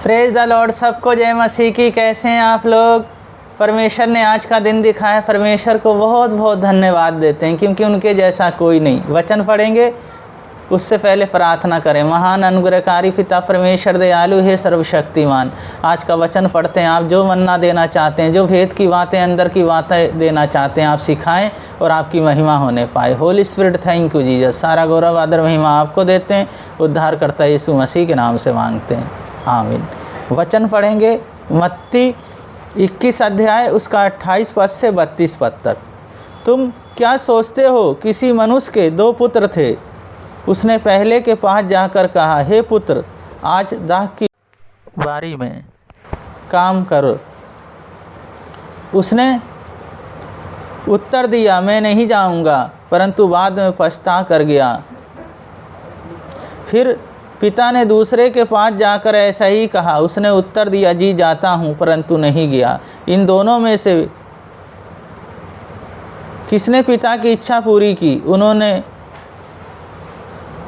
Praise the Lord, सबको जय मसीह की। कैसे हैं आप लोग? परमेश्वर ने आज का दिन दिखाया, परमेश्वर को बहुत बहुत धन्यवाद देते हैं क्योंकि उनके जैसा कोई नहीं। वचन पढ़ेंगे उससे पहले प्रार्थना करें। महान अनुग्रहकारी पिता परमेश्वर दयालु है सर्वशक्तिमान, आज का वचन पढ़ते हैं। आप जो मन्ना देना चाहते हैं, जो भेद की बातें, अंदर की बातें देना चाहते हैं, आप सिखाएं और आपकी महिमा होने पाए। Holi spirit, thank you Jesus. सारा गौरव आदर महिमा आपको देते हैं। उद्धारकर्ता यीशु मसीह के नाम से मांगते हैं, आमीन। वचन पढ़ेंगे मत्ती 21 अध्याय उसका 28 पद से 32 पद तक। तुम क्या सोचते हो? किसी मनुष्य के 2 पुत्र थे। उसने पहले के पास जाकर कहा, हे पुत्र, आज दाख की बारी में काम करो। उसने उत्तर दिया, मैं नहीं जाऊंगा, परंतु बाद में पछता कर गया। फिर पिता ने दूसरे के पास जाकर ऐसा ही कहा। उसने उत्तर दिया, जी जाता हूँ, परंतु नहीं गया। इन दोनों में से किसने पिता की इच्छा पूरी की? उन्होंने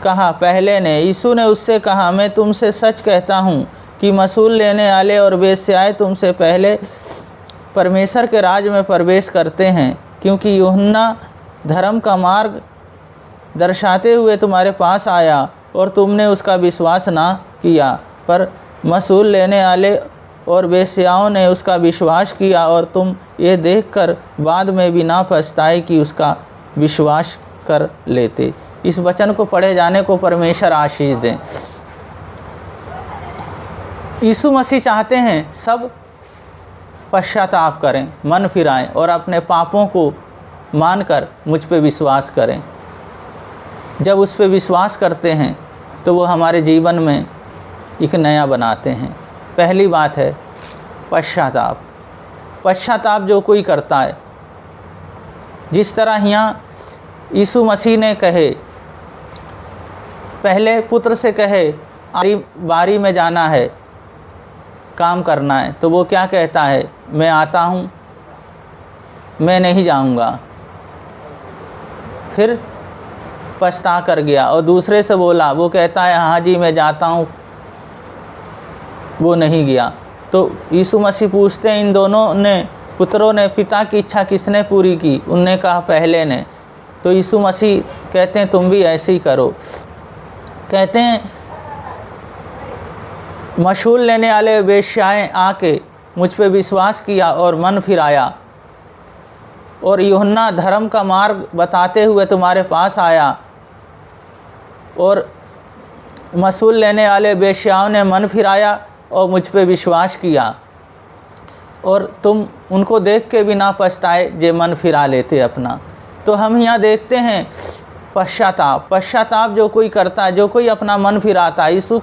कहा, पहले ने। यीशु ने उससे कहा, मैं तुमसे सच कहता हूँ कि मसूल लेने वाले और वेश्याएं तुमसे पहले परमेश्वर के राज में प्रवेश करते हैं। क्योंकि यूहन्ना धर्म का मार्ग दर्शाते हुए तुम्हारे पास आया और तुमने उसका विश्वास ना किया, पर मसूल लेने वाले और वेश्याओं ने उसका विश्वास किया। और तुम ये देखकर बाद में भी ना पछताए कि उसका विश्वास कर लेते। इस वचन को पढ़े जाने को परमेश्वर आशीष दें। यीशु मसीह चाहते हैं सब पश्चाताप करें, मन फिराएं और अपने पापों को मानकर मुझ पे विश्वास करें। जब उस पे विश्वास करते हैं तो वो हमारे जीवन में एक नया बनाते हैं। पहली बात है पश्चाताप। पश्चाताप जो कोई करता है, जिस तरह यहाँ यीशु मसीह ने कहे, पहले पुत्र से कहे बारी में जाना है, काम करना है, तो वो क्या कहता है? मैं आता हूँ, मैं नहीं जाऊँगा। फिर पछता कर गया। और दूसरे से बोला, वो कहता है हाँ जी मैं जाता हूँ, वो नहीं गया। तो यीशु मसीह पूछते हैं, इन दोनों ने पुत्रों ने पिता की इच्छा किसने पूरी की? उनने कहा पहले ने। तो यीशु मसीह कहते हैं तुम भी ऐसे ही करो। कहते हैं मसूल लेने वाले वेश्याएं आके मुझ पे विश्वास किया और मन फिराया, और यूहन्ना धर्म का मार्ग बताते हुए तुम्हारे पास आया, और मसूल लेने वाले वेश्याओं ने मन फिराया और मुझ पे विश्वास किया, और तुम उनको देख के भी ना पछताए जे मन फिरा लेते अपना। तो हम यहाँ देखते हैं पश्चाताप। पश्चाताप जो कोई करता है, जो कोई अपना मन फिराता है, यीशु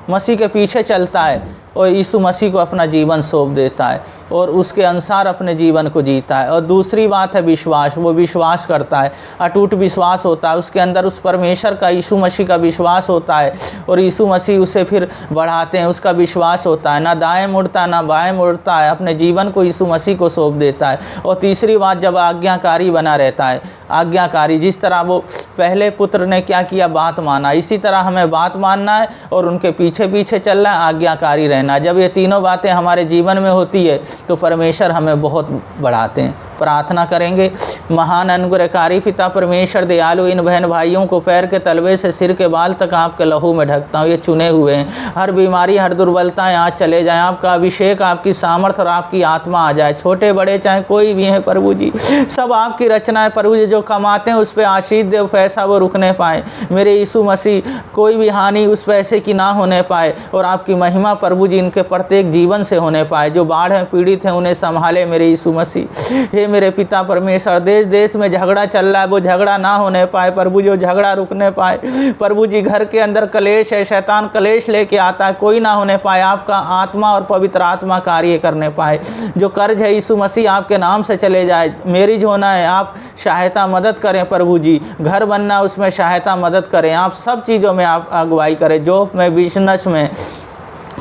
मसीह के पीछे चलता है और यीशु मसीह को अपना जीवन सौंप देता है और उसके अनुसार अपने जीवन को जीता है। और दूसरी बात है विश्वास। वो विश्वास करता है, अटूट विश्वास होता है उसके अंदर, उस परमेश्वर का, यीशु मसीह का विश्वास होता है, और यीशु मसीह उसे फिर बढ़ाते हैं। उसका विश्वास होता है, ना दाएं मुड़ता ना बाएं मुड़ता है, अपने जीवन को यीशु मसीह को सौंप देता है। और तीसरी बात, जब आज्ञाकारी बना रहता है। आज्ञाकारी, जिस तरह वो पहले पुत्र ने क्या किया? बात माना। इसी तरह हमें बात मानना है और उनके पीछे पीछे चलना है, आज्ञाकारी रहना। जब ये तीनों बातें हमारे जीवन में होती है तो परमेश्वर हमें बहुत बढ़ाते हैं। प्रार्थना करेंगे। महान अनुग्रहकारी पिता परमेश्वर दयालु, इन बहन भाइयों को पैर के तलवे से सिर के बाल तक आपके लहू में ढकता हूँ। ये चुने हुए हैं, हर बीमारी हर दुर्बलताएं आज चले जाएं। आपका अभिषेक, आपकी सामर्थ्य और आपकी आत्मा आ जाए। छोटे बड़े चाहे कोई भी हैं प्रभु जी, सब आपकी रचना है प्रभु जी। जो कमाते हैं उस पर आशीष दे, पैसा वो रुकने पाए मेरे यीशु मसीह। कोई भी हानि उस पैसे की ना होने पाए, और आपकी महिमा प्रभु जी इनके प्रत्येक जीवन से होने पाए। जो बाढ़ हैं, पीड़ित हैं, उन्हें संभाले मेरे यीशु मसीह। हे मेरे पिता परमेश्वर, देश देश में झगड़ा चल रहा है, वो झगड़ा ना होने पाए प्रभु जी, वो झगड़ा रुकने पाए प्रभु जी। घर के अंदर कलेश है, शैतान कलेश लेके आता है, कोई ना होने पाए। आपका आत्मा और पवित्र आत्मा कार्य करने पाए। जो कर्ज है यीशु मसीह आपके नाम से चले जाए। मैरिज होना है, आप सहायता मदद करें प्रभु जी। घर बनना, उसमें सहायता मदद करें। आप सब चीज़ों में आप अगुवाई करें। जॉब में, बिजनेस में,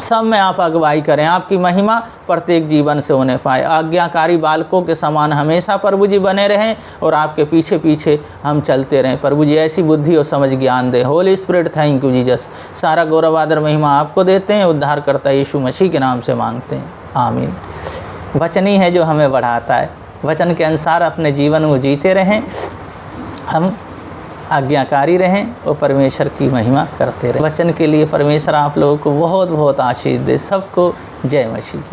सब में आप अगुवाई करें, आपकी महिमा प्रत्येक जीवन से होने पाए। आज्ञाकारी बालकों के समान हमेशा प्रभु जी बने रहें और आपके पीछे पीछे हम चलते रहें। प्रभु जी ऐसी बुद्धि और समझ ज्ञान दें। Holi spirit, thank you Jesus. सारा गौरव आदर महिमा आपको देते हैं, उद्धारकर्ता यीशु मसीह के नाम से मांगते हैं, आमीन। वचन ही है जो हमें बढ़ाता है। वचन के अनुसार अपने जीवन को जीते रहें, हम आज्ञाकारी रहें और परमेश्वर की महिमा करते रहें। वचन के लिए परमेश्वर आप लोगों को बहुत बहुत आशीष दे। सबको जय मसीह की।